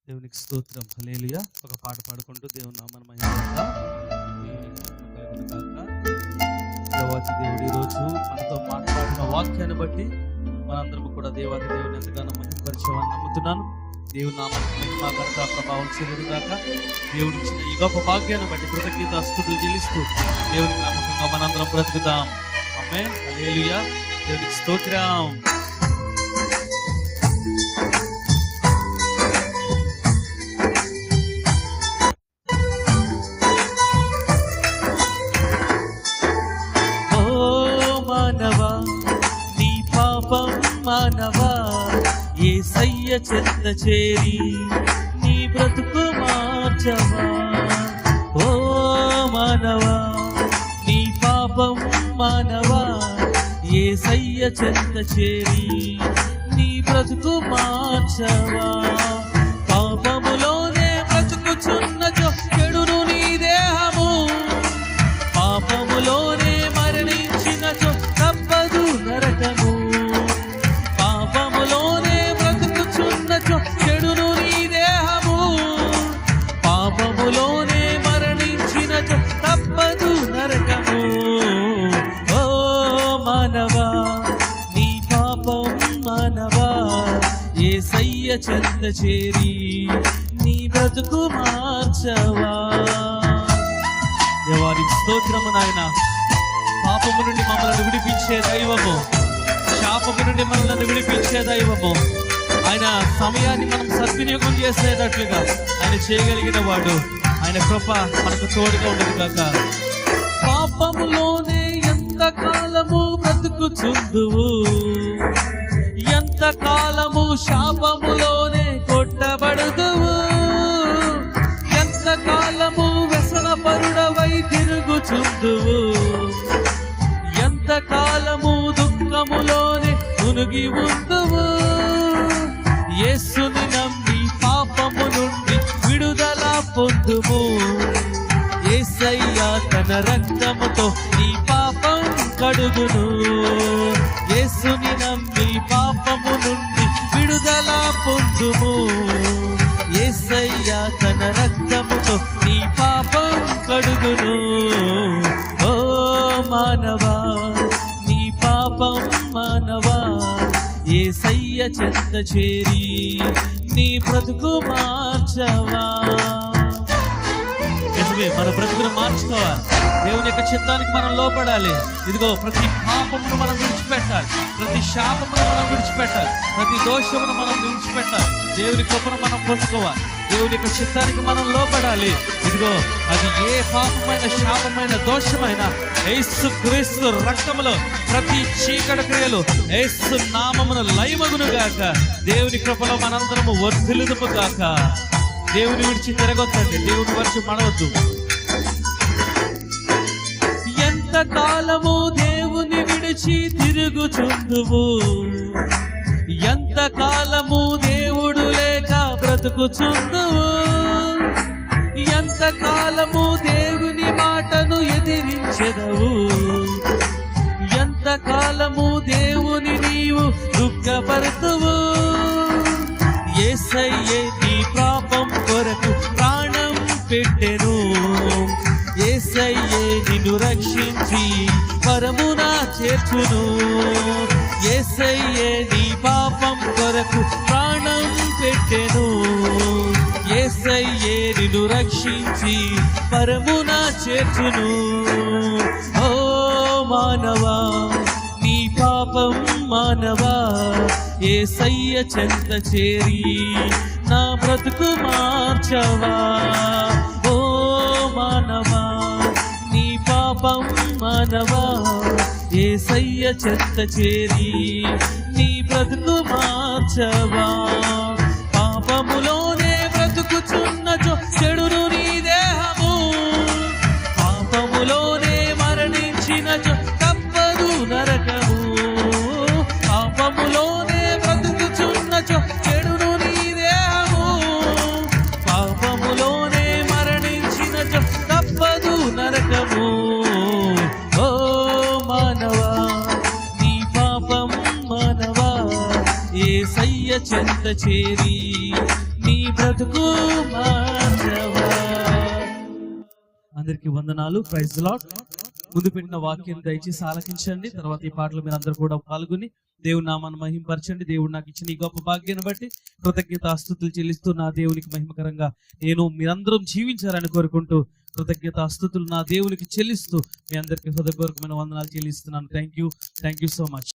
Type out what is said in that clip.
దేవునికి స్తోత్రం. హల్లెలూయా. ఒక పాట పాడుకుంటూ దేవుని నామమున మహిమ దేవాతి దేవుడు ఈరోజు మనతో మాట్లాడిన వాక్యాన్ని బట్టి మనందరం కూడా దేవాతి దేవుని ఎంతగానో మహిమపరిచేవాన్ని నమ్ముతున్నాను. దేవుని నామానికి మహిమ ఘనత ప్రభావం చెందుగాక. దేవుడు ఇచ్చిన ఈ గొప్ప భాగ్యాన్ని బట్టి కృతజ్ఞత స్తుతులు చెల్లిస్తూ దేవునికి నమ్మకంగా మనందరం బ్రతుకుతాం. ఆమేన్. హల్లెలూయా. దేవునికి స్తోత్రం. మానవా యేసయ్య చెంత చేరి నీ బ్రతుకు మార్చవా. ఓ మానవా నీ పాపం మానవా యేసయ్య చెంత చేరి నీ బ్రతుకు మార్చవా. పాపములోనే బ్రతుకుచున్నచో చెడును నీ దేహము, పాపములోనే మరణించినచో తప్పదు నరకము. చెడును నీ దేహము, పాపములోనే మరణించిన తప్పదు నరకము. ఓ మానవా నీ పాపం మానవా యేసయ్య చెంత చేరి నీ బ్రతుకు మార్చవా. దేవానికి స్తోత్రము నాయన. పాపము నుండి మమ్మల్ని విడిపించే దైవము, శాపము నుండి మనల్ని విడిపించే దైవము, ఆయన సమయాన్ని మనం సద్వినియోగం చేసేటట్లుగా ఆయన చేయగలిగిన వాడు. ఆయన కృప మనకు తోడుగా ఉండదు కాక. పాపములోనే ఎంత కాలము బ్రతుకుచుందువు, ఎంత కాలము శాపములోనే కొట్టబడుదువు, ఎంత కాలము వ్యసన పరుడవై తిరుగుచుందువు, ఎంత కాలము దుఃఖములోనే మునిగి ఉందువు. యేసుని నమ్మి పాపము నుండి విడుదల పొందుము. యేసయ్య తన రక్తముతో నీ పాపం కడుగును. యేసుని నమ్మి పాపము నుండి విడుదల పొందుము. యేసయ్య తన రక్తముతో నీ పాపం కడుగును. ఓ మానవా నీ పాపం మానవా యేసయ్య చెంత చేరి నీ బ్రతుకు మార్చవా. మన బ్రతుకును మార్చుకోవాలి. దేవుని యొక్క చిత్తానికి మనం లోపడాలి. ఇదిగో ప్రతి పాపమును మనం విడిచిపెట్టాలి, ప్రతి శాపమును మనం విడిచిపెట్టాలి, ప్రతి దోషమును మనం విడిచిపెట్టాలి. దేవుని కృపను మనం పొందుకోవాలి. దేవుని యొక్క చిత్తానికి మనం లోపడాలి. ఇదిగో అది ఏ పాపమైన శాపమైన దోషమైన యేసు క్రీస్తు రక్తములో ప్రతి చీకటి క్రియలు యేసు నామమున లయమగును గాక. దేవుని కృపలో మనందరము వర్ధిల్లుదుము గాక. దేవుని విడిచి తిరగొద్దండి, దేవుని వరకు మనవద్దు. ఎంత కాలము దేవుని విడిచి తిరుగుచుందువు, ఎంత కాలము దేవుడు లేక బ్రతుకుచుందువు, ఎంత కాలము దేవుని మాటను ఎదిరించెదవు, ఎంత కాలము దేవుని నీవు దుఃఖపరుతువు. యేసయ్యే నీ పాపం కొరకు ప్రాణం పెట్టెను. యేసయ్యే నిన్ను రక్షించి పరమున చేర్చును. యేసయ్యే నీ పాపం కొరకు ప్రాణం పెట్టెను. యేసయ్యే నిన్ను రక్షించి పరమున చేర్చును. ఓ మానవా నీ పాపం మానవా యేసయ్య చెంత చేరి నా బ్రతుకు మార్చవా. ఓ మానవా నీ పాపం మానవా యేసయ్య చెంత చేరి నీ బ్రతుకు మార్చవా. పాపములోనే బ్రతుకుచున్నచో చెడును నీ దేహము, పాపములోనే మరణించినచో తప్పదు నరకము. పాపములోనే బ్రతుకుచున్నచో చెడును నీ దేహము, పాపములోనే మరణించినచో తప్పదు నరకము. ఓ మానవా నీ పాపం మానవా యేసయ్య చెంత చేరి నీ బ్రతుకు మార్చవా. అందరికీ వందనాలు. Praise the Lord. ముందు పెట్టిన వాక్యం దయచేసి ఆలకించండి. తర్వాత ఈ పాటలు మీరు అందరూ కూడా పాల్గొని దేవుని నామాన్ని మహింపరచండి. దేవుడు నాకు ఇచ్చిన ఈ గొప్ప భాగ్యాన్ని బట్టి కృతజ్ఞతాస్తుతులు చెల్లిస్తూ నా దేవునికి మహిమకరంగా నేను మీరందరం జీవించాలని కోరుకుంటూ కృతజ్ఞతాస్తుతులు నా దేవునికి చెల్లిస్తూ మీ అందరికీ హృదయపూర్వకమైన వందనాలు చెల్లిస్తున్నాను. Thank you so much.